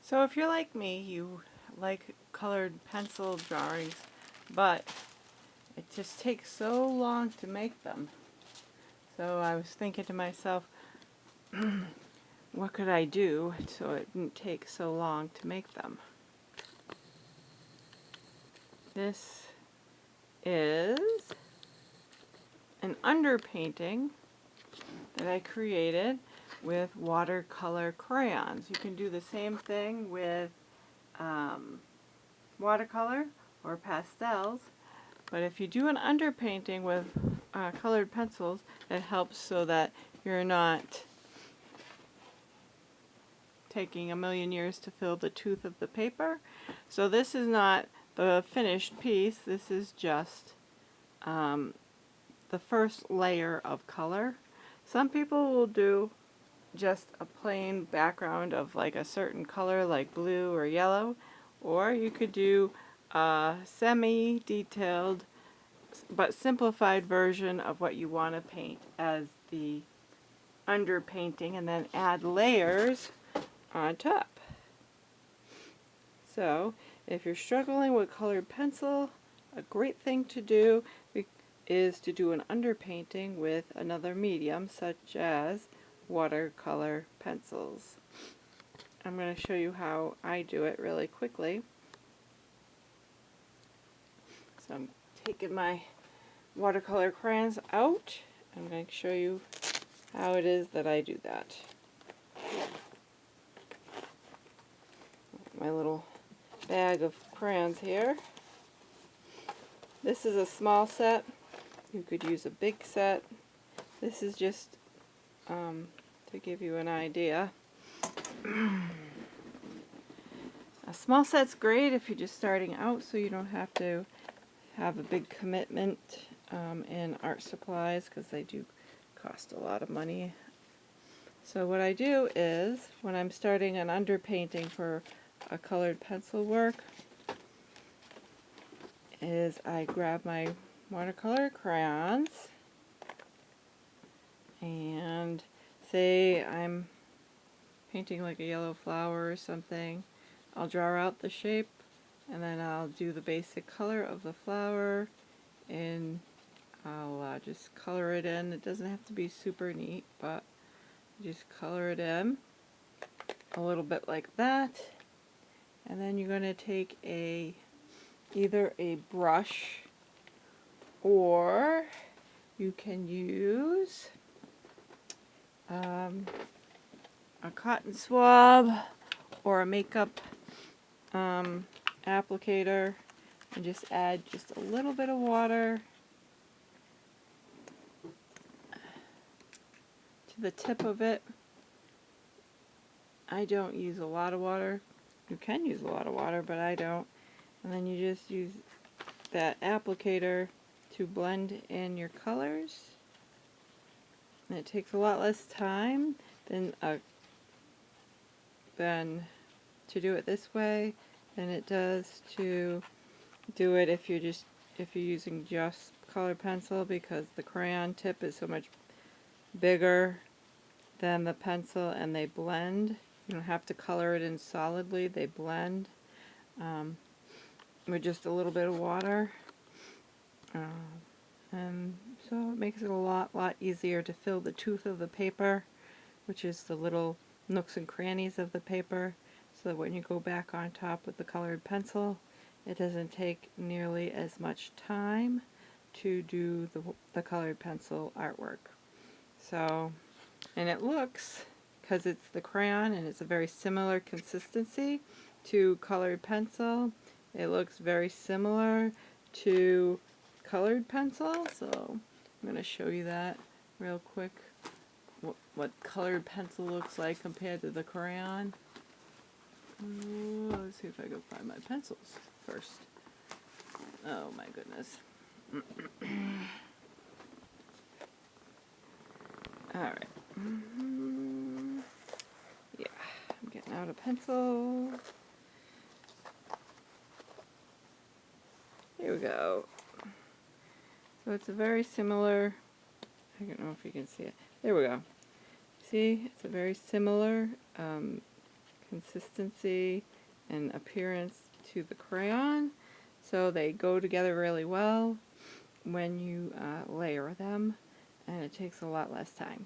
So if you're like me, you like colored pencil drawings, but it just takes so long to make them. So I was thinking to myself, what could I do so it didn't take so long to make them? This is an underpainting that I created with watercolor crayons. You can do the same thing with watercolor or pastels, but if you do an underpainting with colored pencils, it helps so that you're not taking a million years to fill the tooth of the paper. So this is not the finished piece, this is just the first layer of color. Some people will do just a plain background of like a certain color like blue or yellow, or you could do a semi-detailed but simplified version of what you want to paint as the underpainting and then add layers on top. So if you're struggling with colored pencil, a great thing to do is to do an underpainting with another medium such as watercolor pencils. I'm going to show you how I do it really quickly. So I'm taking my watercolor crayons out. I'm going to show you how it is that I do that. My little bag of crayons here. This is a small set. You could use a big set. This is just to give you an idea. A small set's great if you're just starting out, so you don't have to have a big commitment in art supplies, because they do cost a lot of money. So what I do is, when I'm starting an underpainting for a colored pencil work, is I grab my watercolor crayons and say I'm painting like a yellow flower or something. I'll draw out the shape and then I'll do the basic color of the flower and I'll just color it in. It doesn't have to be super neat, but just color it in a little bit like that. And then you're going to take either a brush, or you can use a cotton swab or a makeup applicator, and just add just a little bit of water to the tip of it. I don't use a lot of water. You can use a lot of water, but I don't. And then you just use that applicator to blend in your colors. And it takes a lot less time than to do it this way than it does to do it if you're using just colored pencil, because the crayon tip is so much bigger than the pencil and they blend. You don't have to color it in solidly, they blend with just a little bit of water. And so it makes it a lot easier to fill the tooth of the paper, which is the little nooks and crannies of the paper, so that when you go back on top with the colored pencil, it doesn't take nearly as much time to do the colored pencil artwork. So, and it looks, because it's the crayon and it's a very similar consistency to colored pencil, it looks very similar to colored pencil. So I'm going to show you that real quick, what colored pencil looks like compared to the crayon. Let's see if I can find my pencils first. Oh my goodness. Alright. Yeah, I'm getting out a pencil. Here we go. So it's a very similar, I don't know if you can see it. There we go. See, it's a very similar consistency and appearance to the crayon, so they go together really well when you layer them, and it takes a lot less time.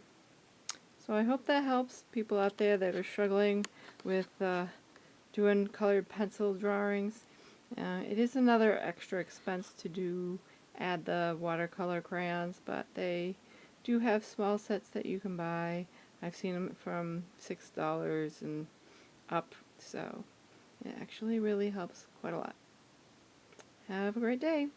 So I hope that helps people out there that are struggling with doing colored pencil drawings. It is another extra expense to add the watercolor crayons, but they do have small sets that you can buy. I've seen them from $6 and up, so it actually really helps quite a lot. Have a great day.